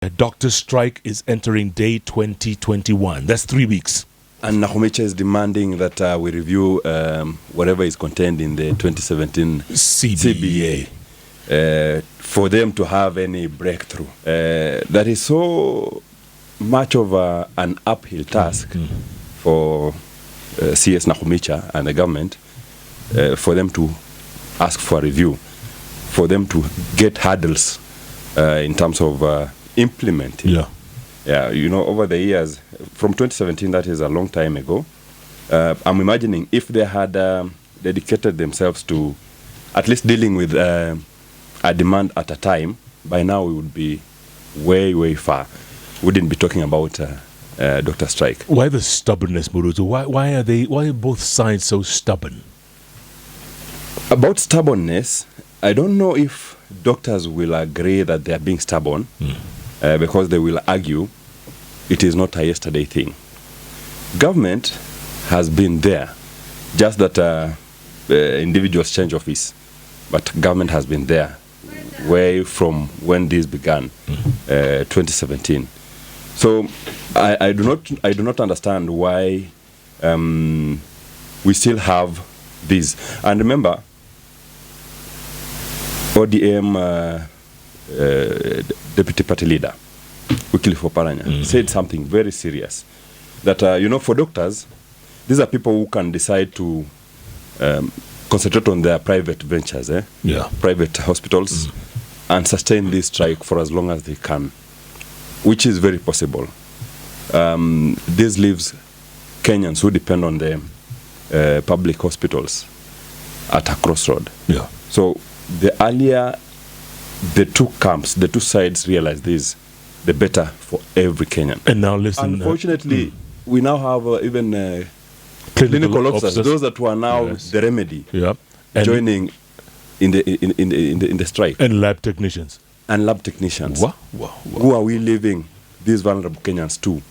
A doctor strike is entering day 2021. That's 3 weeks. And Nakhumicha is demanding that we review whatever is contained in the 2017 CBA for them to have any breakthrough. That is so much of an uphill task for CS Nakhumicha and the government for them to ask for a review, for them to get hurdles in terms of implementing. Yeah, you know, over the years, from 2017, that is a long time ago, I'm imagining if they had dedicated themselves to at least dealing with a demand at a time, by now we would be way, way far. We wouldn't be talking about doctor strike. Why the stubbornness, Murutu? Why are both sides so stubborn? About stubbornness, I don't know if doctors will agree that they are being stubborn. Because they will argue it is not a yesterday thing. Government has been there, just that individuals change office, but government has been there way from when this began, 2017. So I do not understand why we still have this. And remember, ODM Deputy Party Leader Wycliffe Oparanya said something very serious, that you know, for doctors, these are people who can decide to concentrate on their private ventures, private hospitals, and sustain this strike for as long as they can, which is very possible. This leaves Kenyans who depend on the public hospitals at a crossroad. So the earlier the two camps, the two sides realize this, the better for every Kenyan. And now listen. Unfortunately, we now have even clinical officers, those that were now the remedy, joining in the strike. And lab technicians. And lab technicians. Wow. Who are we leaving these vulnerable Kenyans to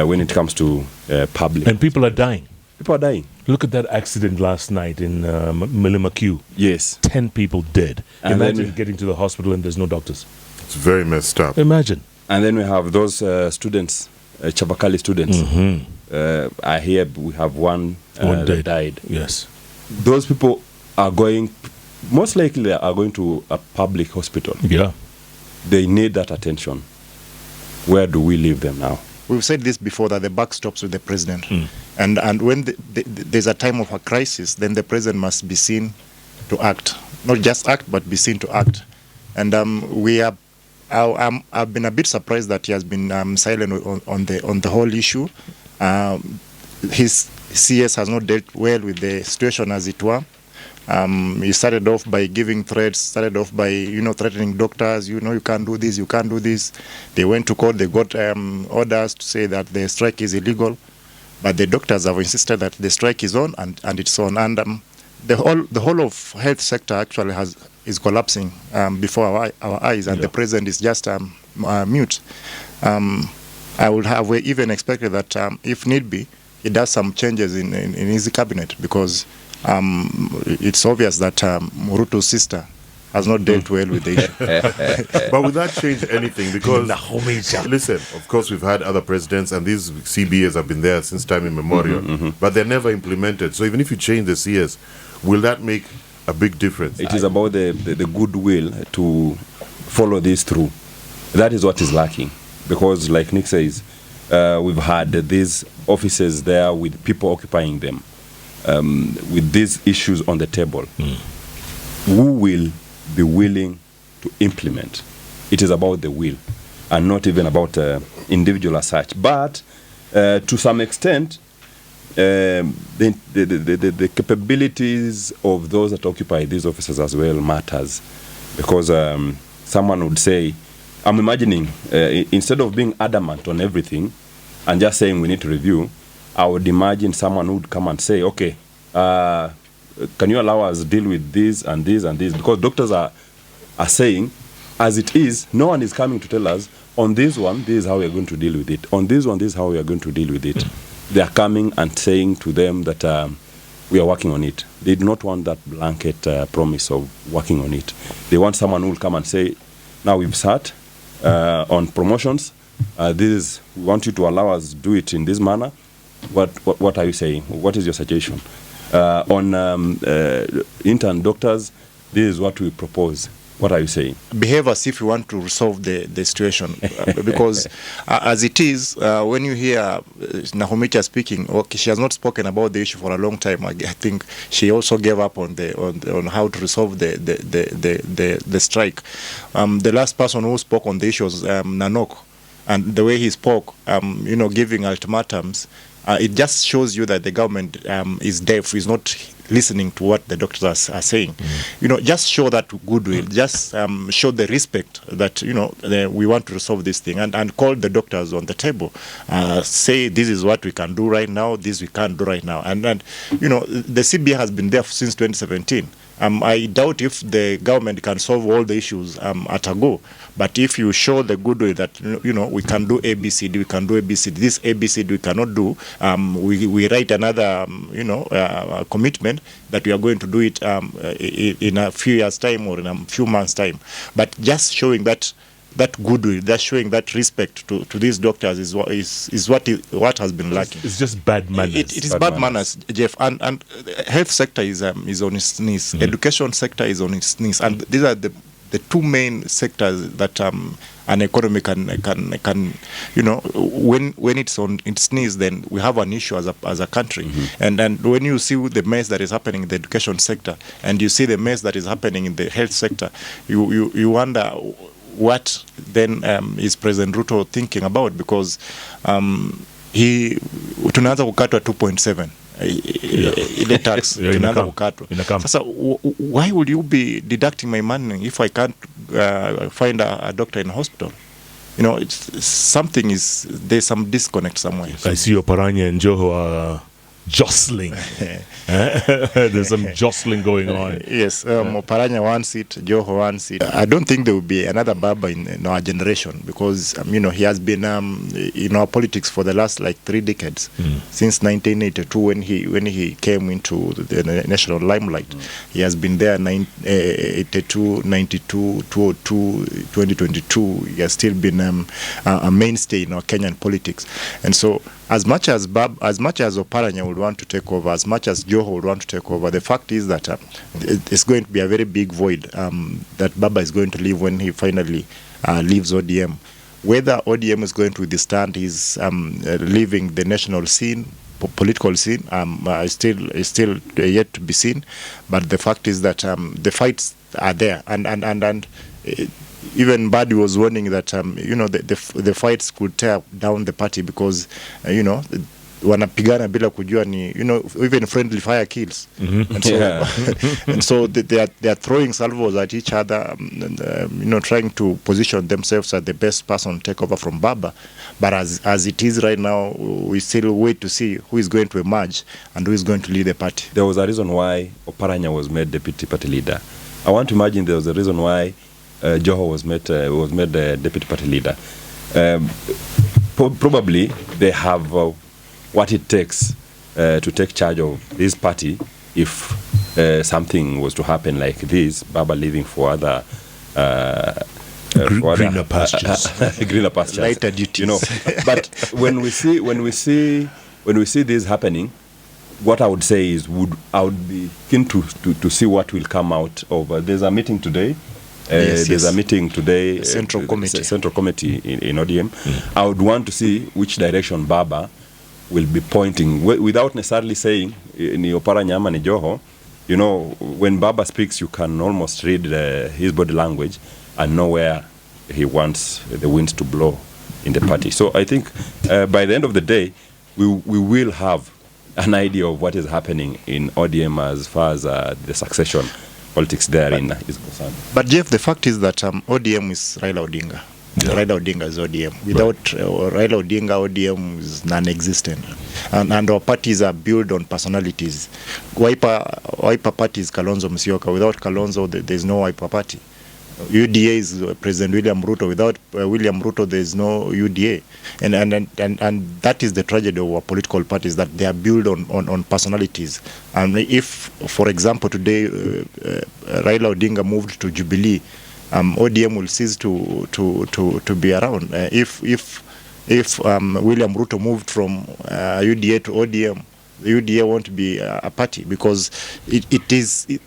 when it comes to public? And people are dying. People are dying. Look at that accident last night in Milimaku. Yes. 10 people dead. And imagine getting to the hospital and there's no doctors. It's very messed up. Imagine. And then we have those students, Chabakali students. I hear we have one that died. Yes. Those people are going, most likely are going to a public hospital. They need that attention. Where do we leave them now? We've said this before, that the buck stops with the president. And when there's a time of a crisis, then the president must be seen to act. Not just act, but be seen to act. And I've been a bit surprised that he has been silent on the whole issue. His CS has not dealt well with the situation, as it were. He started off by giving threats, started off by, threatening doctors, you can't do this, you can't do this. They went to court, they got orders to say that the strike is illegal, but the doctors have insisted that the strike is on and it's on. And the whole of health sector actually is collapsing before our eyes, and the president is just mute. I would have even expected that if need be, he does some changes in his cabinet, because it's obvious that Murutu's sister has not dealt well with the issue. But would that change anything? Because, listen, of course, we've had other presidents, and these CBAs have been there since time immemorial, but they're never implemented. So even if you change the CS, will that make a big difference? It is about the goodwill to follow this through. That is what is lacking. Because, like Nick says, we've had these offices there with people occupying them. With these issues on the table, who will be willing to implement? It is about the will, and not even about individual as such. But to some extent, the capabilities of those that occupy these offices as well matters, because someone would say, I'm imagining, instead of being adamant on everything and just saying we need to review, I would imagine someone who would come and say, okay, can you allow us to deal with this and this and this? Because doctors are saying, as it is, no one is coming to tell us, on this one, this is how we are going to deal with it. On this one, this is how we are going to deal with it. They are coming and saying to them that we are working on it. They do not want that blanket promise of working on it. They want someone who will come and say, now we've sat, On promotions, we want you to allow us to do it in this manner. What are you saying? What is your suggestion? On intern doctors, this is what we propose. What are you saying? Behave as if you want to resolve the situation. Because as it is, when you hear Nahumicha speaking, okay, she has not spoken about the issue for a long time. I think she also gave up on how to resolve the strike. The last person who spoke on the issue was Nanok. And the way he spoke, giving ultimatums, it just shows you that the government is deaf, is not listening to what the doctors are saying. Just show that goodwill, just show the respect that, we want to resolve this thing, and call the doctors on the table. Say, this is what we can do right now, this we can't do right now. And the CBA has been there since 2017. I doubt if the government can solve all the issues at a go. But if you show the goodwill that, we can do ABCD, we can do ABCD, this ABCD we cannot do, we write another, commitment that we are going to do it in a few years' time or in a few months' time. But just showing that goodwill, just showing that respect to these doctors is what has been lacking. It's just bad manners. It is bad manners, Jeff. And health sector is on its knees. Education sector is on its knees. And these are the two main sectors that an economy can when it's on its knees, then we have an issue as a country. And when you see the mess that is happening in the education sector, and you see the mess that is happening in the health sector, you wonder what then is President Ruto thinking about, because tunaanza kukatwa 2.7 ile tax tunaanza kukatwa. Sasa why would you be deducting my money if I can't find a doctor in a hospital? There's some disconnect somewhere. I see Oparanya and Joho are jostling. There's some jostling going on. Yes, Oparanya wants it, Joho wants it. I don't think there will be another Baba in our generation, because he has been in our politics for the last 3 decades, since 1982 when he came into the national limelight. He has been there 82, 92, 202, 2022. He has still been a mainstay in our Kenyan politics. And so as much as Oparanya would want to take over, as much as Joho would want to take over, the fact is that it's going to be a very big void that Baba is going to leave when he finally leaves ODM. Whether ODM is going to withstand his leaving the national scene, political scene, is still yet to be seen. But the fact is that the fights are there, and even Badi was warning that the fights could tear down the party, because wanapigana bila kujua ni even friendly fire kills. And so, and so they are throwing salvos at each other, trying to position themselves as the best person to take over from Baba. But as it is right now, we still wait to see who is going to emerge and who is going to lead the party. There was a reason why Oparanya was made deputy party leader. I want to imagine there was a reason why Joho was made deputy party leader. Probably they have what it takes to take charge of this party if something was to happen like this, Baba leaving for other greener pastures, greener pastures, lighter duties. But when we see this happening, what I would say is I would be keen to see what will come out of. There's a meeting today. There's a meeting today. The Central Committee in ODM. I would want to see which direction Baba will be pointing, without necessarily saying ni Oparanya ama ni Joho. When Baba speaks, you can almost read his body language and know where he wants the winds to blow in the party. So I think by the end of the day, we will have an idea of what is happening in ODM as far as the succession politics therein is concerned. But Jeff, the fact is that ODM is Raila Odinga. Yeah. Raila Odinga is ODM. Without Raila Odinga, ODM is non-existent. And our parties are built on personalities. Wiper party is Kalonzo Musyoka. Without Kalonzo, there is no Wiper party. UDA is President William Ruto. Without William Ruto, there is no UDA. And that is the tragedy of our political parties, that they are built on personalities. And if, for example, today Raila Odinga moved to Jubilee, ODM will cease to be around. If William Ruto moved from UDA to ODM, the UDA won't be a party, because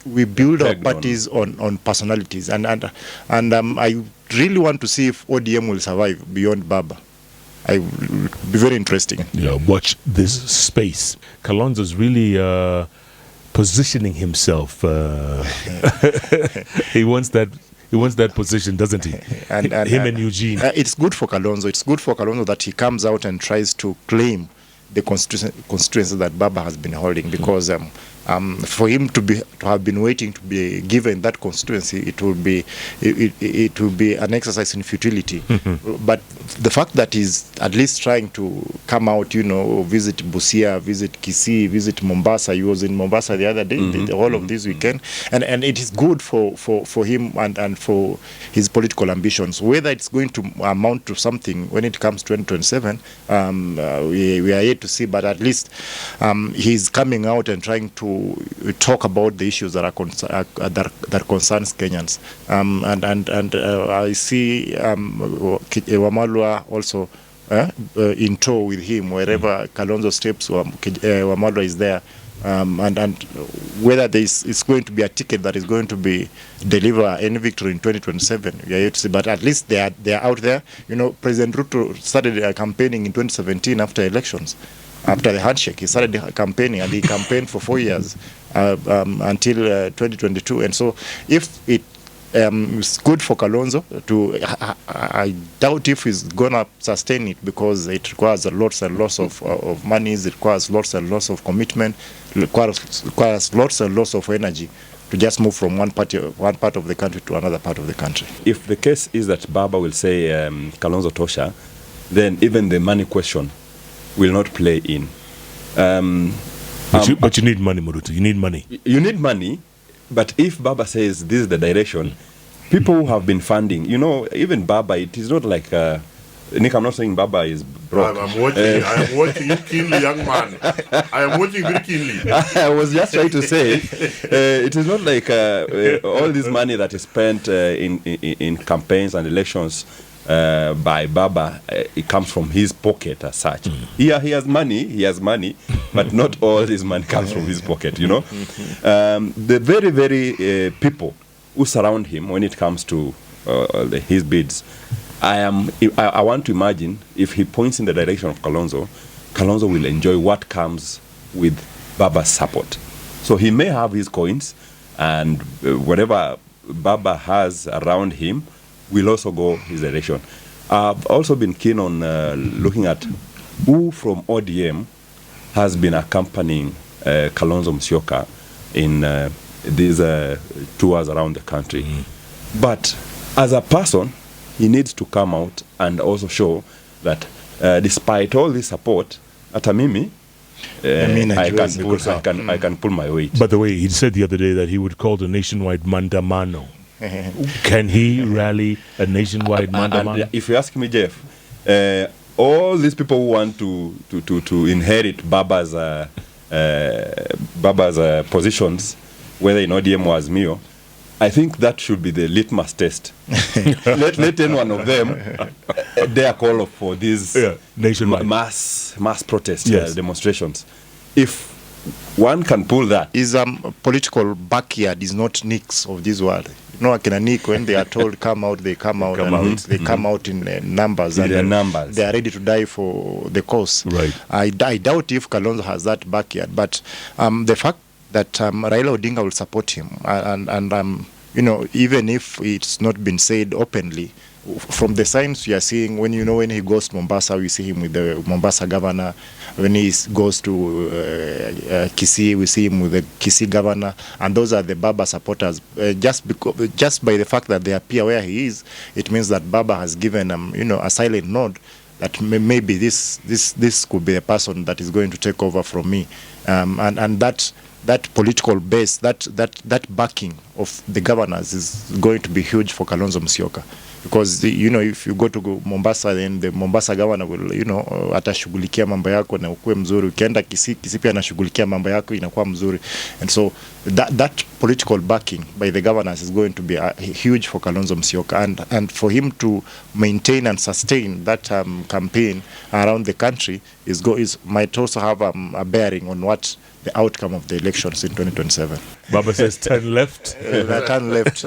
we build our parties on personalities, and I really want to see if ODM will survive beyond Baba. I will be very interesting. Yeah, watch this space. Kalonzo's really positioning himself. He wants that position, doesn't he? Him and Eugene. It's good for Kalonzo. It's good for Kalonzo that he comes out and tries to claim the constituency that Baba has been holding, because for him to have been waiting to be given that constituency, it will be an exercise in futility. But the fact that he's at least trying to come out, visit Busia, visit Kisii, visit Mombasa. He was in Mombasa the other day, the whole of this weekend, and it is good for him and for his political ambitions. Whether it's going to amount to something when it comes to 2027, we are yet to see. But at least he's coming out and trying to talk about the issues that that concerns Kenyans, and I see Wamalwa also in tow with him wherever Kalonzo steps. Wamalwa is there, and whether it's going to be a ticket that is going to be deliver any victory in 2027, we are yet to see. But at least they are out there. President Ruto started campaigning in 2017 after elections. After the handshake, he started campaigning, and he campaigned for 4 years until 2022. And so, if it's good for Kalonzo I doubt if he's gonna sustain it, because it requires lots and lots of money. It requires lots and lots of commitment. It requires lots and lots of energy to just move from one part of the country to another part of the country. If the case is that Baba will say Kalonzo Tosha, then even the money question will not play in. But you need money, Marutu. You need money. You need money, but if Baba says this is the direction, people who have been funding, even Baba, it is not like Nick, I'm not saying Baba is broke. I'm watching. I am watching you keenly, young man. I am watching very keenly. I was just trying to say, it is not like all this money that is spent in campaigns and elections by Baba, it comes from his pocket as such. He has money, but not all his money comes from his pocket, The very, very people who surround him when it comes to his bids, I want to imagine if he points in the direction of Kalonzo will enjoy what comes with Baba's support. So he may have his coins, and whatever Baba has around him will also go his direction. I've also been keen on looking at who from ODM has been accompanying Kalonzo Musyoka in these tours around the country. But as a person, he needs to come out and also show that despite all this support, Atamimi, I can pull my weight. By the way, he said the other day that he would call the nationwide Mandamano. Can he rally a nationwide Mandamano? If you ask me, Jeff, all these people who want to inherit Baba's positions, whether in ODM or Azimio, I think that should be the litmus test. let any one of them dare call for these nationwide mass protest demonstrations. If one can pull that, his political backyard is not Nick's of this world. Akina Nick, when they are told come out, they come out, they come out in numbers, and they are ready to die for the cause. Right. I doubt if Kalonzo has that backyard, but the fact that Raila Odinga will support him, and even if it's not been said openly, from the signs we are seeing, when he goes to Mombasa, we see him with the Mombasa governor. When he goes to Kisii, we see him with the Kisii governor, and those are the Baba supporters. Just by the fact that they appear where he is, it means that Baba has given a silent nod that maybe this could be a person that is going to take over from me, and that political base, that backing of the governors is going to be huge for Kalonzo Musyoka. because if you go to Mombasa, then the Mombasa governor will atashughulikia mambo yako na ukue mzuri. Ukienda Kisii pia anashughulikia mambo yako inakuwa mzuri. And so that political backing by the governors is going to be huge for Kalonzo Musyoka, and for him to maintain and sustain that campaign around the country might also have a bearing on what the outcome of the elections in 2027. Baba says 10 left. 10 left.